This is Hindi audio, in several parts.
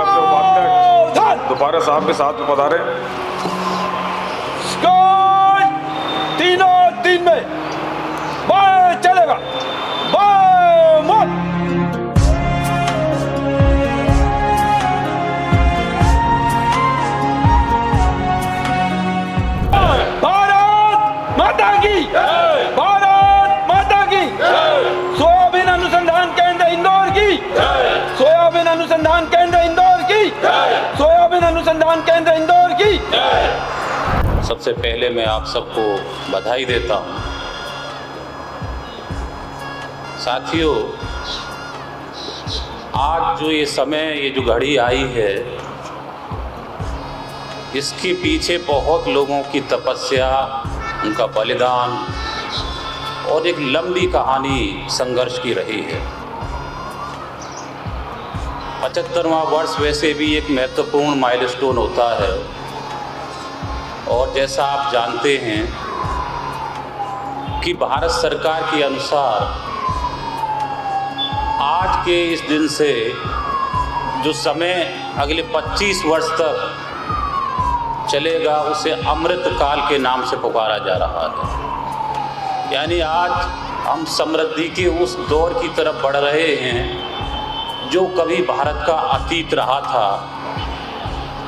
के उपाध्यक्ष दोबारा साहब के साथ में पधारे। तीनों तीन में बाय चलेगा, बाय मत। भारत माता की, भारत माता की। सोयाबीन अनुसंधान केंद्र इंदौर की, सोयाबीन अनुसंधान केंद्र इंदौर की, सोयाबीन अनुसंधान केंद्र इंदौर की। सबसे पहले मैं आप सबको बधाई देता हूँ। साथियों, आज जो ये समय, ये जो घड़ी आई है, इसके पीछे बहुत लोगों की तपस्या, उनका बलिदान और एक लंबी कहानी संघर्ष की रही है। 75वां वर्ष वैसे भी एक महत्वपूर्ण माइलस्टोन होता है और जैसा आप जानते हैं कि भारत सरकार के अनुसार आज के इस दिन से जो समय अगले 25 वर्ष तक चलेगा उसे अमृत काल के नाम से पुकारा जा रहा है। यानी आज हम समृद्धि के उस दौर की तरफ बढ़ रहे हैं जो कभी भारत का अतीत रहा था।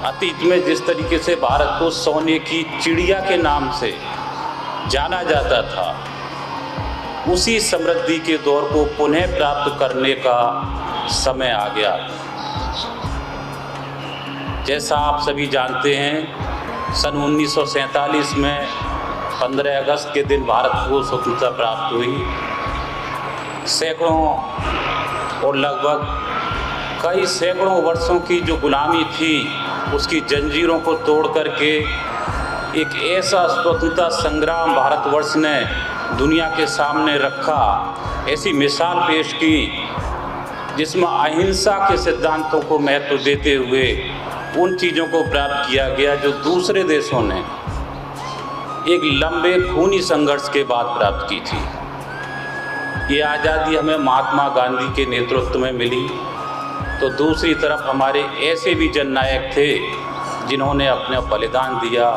अतीत में जिस तरीके से भारत को सोने की चिड़िया के नाम से जाना जाता था, उसी समृद्धि के दौर को पुनः प्राप्त करने का समय आ गया। जैसा आप सभी जानते हैं, सन 1947 में 15 अगस्त के दिन भारत को स्वतंत्रता प्राप्त हुई। सैकड़ों और लगभग कई सैकड़ों वर्षों की जो गुलामी थी, उसकी जंजीरों को तोड़ करके एक ऐसा स्वतंत्रता संग्राम भारतवर्ष ने दुनिया के सामने रखा, ऐसी मिसाल पेश की जिसमें अहिंसा के सिद्धांतों को महत्व देते हुए उन चीज़ों को प्राप्त किया गया जो दूसरे देशों ने एक लंबे खूनी संघर्ष के बाद प्राप्त की थी। ये आज़ादी हमें महात्मा गांधी के नेतृत्व में मिली, तो दूसरी तरफ हमारे ऐसे भी जननायक थे जिन्होंने अपने बलिदान दिया,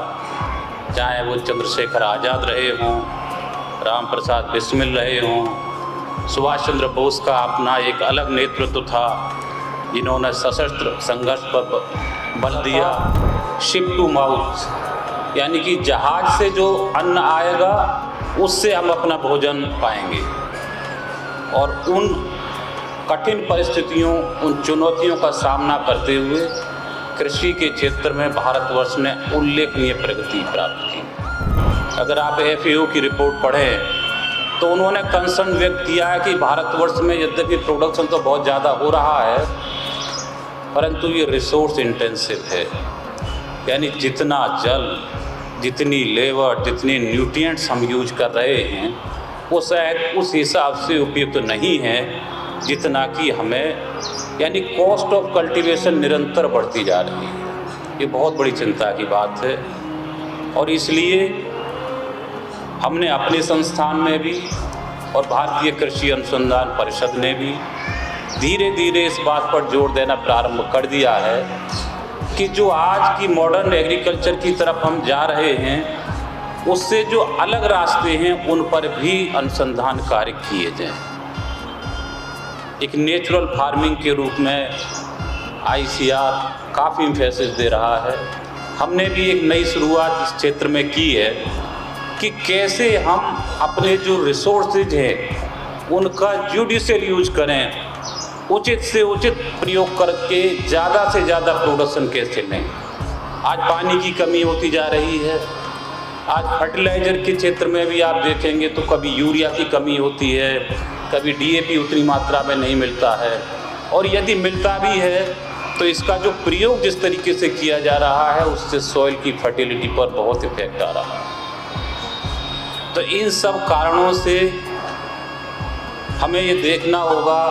चाहे वो चंद्रशेखर आज़ाद रहे हों, राम प्रसाद बिस्मिल रहे हों, सुभाष चंद्र बोस का अपना एक अलग नेतृत्व था जिन्होंने सशस्त्र संघर्ष पर बल दिया। शिप टू माउथ, यानी कि जहाज से जो अन्न आएगा उससे हम अपना भोजन पाएंगे। और उन कठिन परिस्थितियों, उन चुनौतियों का सामना करते हुए कृषि के क्षेत्र में भारतवर्ष ने उल्लेखनीय प्रगति प्राप्त की। अगर आप FAO की रिपोर्ट पढ़ें तो उन्होंने कंसर्न व्यक्त किया है कि भारतवर्ष में यद्यपि प्रोडक्शन तो बहुत ज़्यादा हो रहा है, परंतु ये रिसोर्स इंटेंसिव है। यानी जितना जल, जितनी लेबर, जितने न्यूट्रिएंट्स हम यूज कर रहे हैं वो शायद उस हिसाब से उपयुक्त नहीं है जितना कि हमें, यानी कॉस्ट ऑफ कल्टीवेशन निरंतर बढ़ती जा रही है। ये बहुत बड़ी चिंता की बात है और इसलिए हमने अपने संस्थान में भी और भारतीय कृषि अनुसंधान परिषद ने भी धीरे धीरे इस बात पर जोर देना प्रारंभ कर दिया है कि जो आज की मॉडर्न एग्रीकल्चर की तरफ हम जा रहे हैं, उससे जो अलग रास्ते हैं उन पर भी अनुसंधान कार्य किए जाएं। एक नेचुरल फार्मिंग के रूप में ICR काफ़ी एम्फेसिस दे रहा है। हमने भी एक नई शुरुआत इस क्षेत्र में की है कि कैसे हम अपने जो रिसोर्सेज हैं उनका जुडिशियल यूज करें, उचित से उचित प्रयोग करके ज़्यादा से ज़्यादा प्रोडक्शन कैसे लें। आज पानी की कमी होती जा रही है। आज फर्टिलाइज़र के क्षेत्र में भी आप देखेंगे तो कभी यूरिया की कमी होती है, कभी DAP उतनी मात्रा में नहीं मिलता है, और यदि मिलता भी है तो इसका जो प्रयोग जिस तरीके से किया जा रहा है उससे सॉइल की फर्टिलिटी पर बहुत इफेक्ट आ रहा है। तो इन सब कारणों से हमें ये देखना होगा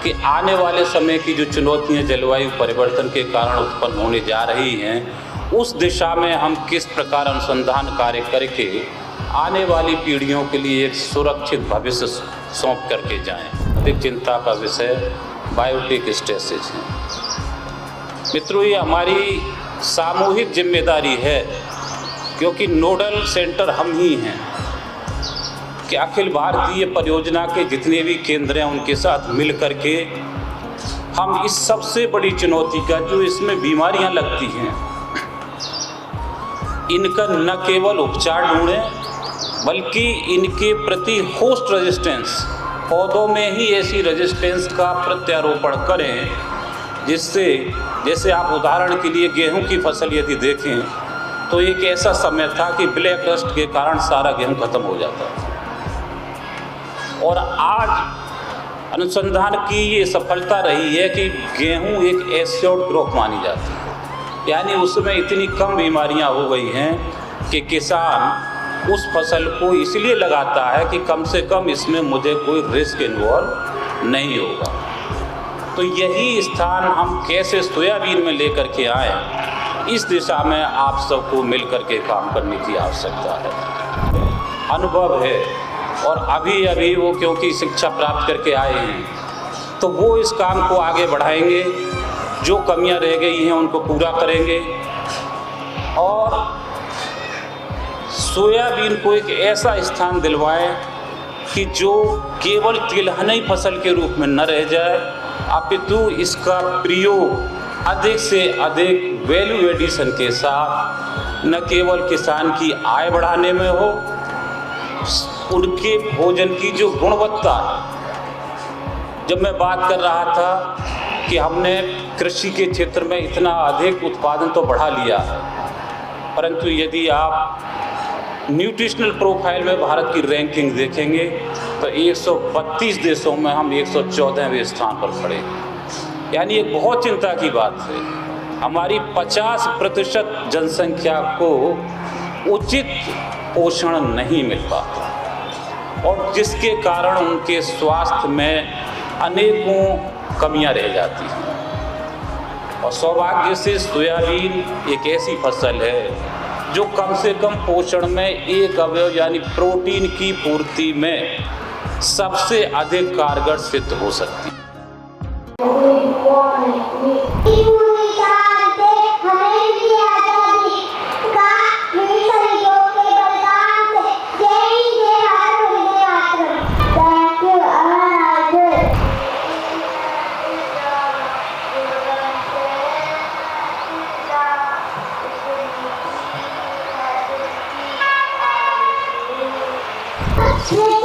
कि आने वाले समय की जो चुनौतियाँ जलवायु परिवर्तन के कारण उत्पन्न होने जा रही हैं, उस दिशा में हम किस प्रकार अनुसंधान कार्य करके आने वाली पीढ़ियों के लिए एक सुरक्षित भविष्य सौंप करके जाएं। अधिक चिंता का विषय बायोटेक स्ट्रेसेज है। मित्रों, ये हमारी सामूहिक जिम्मेदारी है, क्योंकि नोडल सेंटर हम ही हैं कि अखिल भारतीय परियोजना के जितने भी केंद्र हैं उनके साथ मिल कर के हम इस सबसे बड़ी चुनौती का, जो इसमें बीमारियां लगती हैं, इनका न केवल उपचार ढूंढें बल्कि इनके प्रति होस्ट रेजिस्टेंस, पौधों में ही ऐसी रेजिस्टेंस का प्रत्यारोपण करें जिससे, जैसे आप उदाहरण के लिए गेहूं की फसल यदि देखें तो एक ऐसा समय था कि ब्लैक रस्ट के कारण सारा गेहूं खत्म हो जाता था, और आज अनुसंधान की ये सफलता रही है कि गेहूं एक एस्योर्ड क्रॉप मानी जाती है, यानी उसमें इतनी कम बीमारियां हो गई हैं कि किसान उस फसल को इसलिए लगाता है कि कम से कम इसमें मुझे कोई रिस्क इन्वॉल्व नहीं होगा। तो यही स्थान हम कैसे सोयाबीन में लेकर के आए, इस दिशा में आप सबको मिल कर के काम करने की आवश्यकता है। अनुभव है, और अभी अभी वो क्योंकि शिक्षा प्राप्त करके आए हैं तो वो इस काम को आगे बढ़ाएंगे, जो कमियां रह गई हैं उनको पूरा करेंगे, और सोयाबीन को एक ऐसा स्थान दिलवाएं कि जो केवल तिलहनी फसल के रूप में न रह जाए, अपितु इसका प्रयोग अधिक से अधिक वैल्यू एडिशन के साथ न केवल किसान की आय बढ़ाने में हो, उनके भोजन की जो गुणवत्ता है। जब मैं बात कर रहा था कि हमने कृषि के क्षेत्र में इतना अधिक उत्पादन तो बढ़ा लिया है, परंतु यदि आप न्यूट्रिशनल प्रोफाइल में भारत की रैंकिंग देखेंगे तो 132 देशों में हम 114वें स्थान पर खड़े हैं, यानी एक बहुत चिंता की बात है। हमारी 50% जनसंख्या को उचित पोषण नहीं मिल पाता, और जिसके कारण उनके स्वास्थ्य में अनेकों कमियां रह जाती हैं। और सौभाग्य से सोयाबीन एक ऐसी फसल है जो कम से कम पोषण में एक अवयव यानी प्रोटीन की पूर्ति में सबसे अधिक कारगर सिद्ध हो सकती है। Yeah.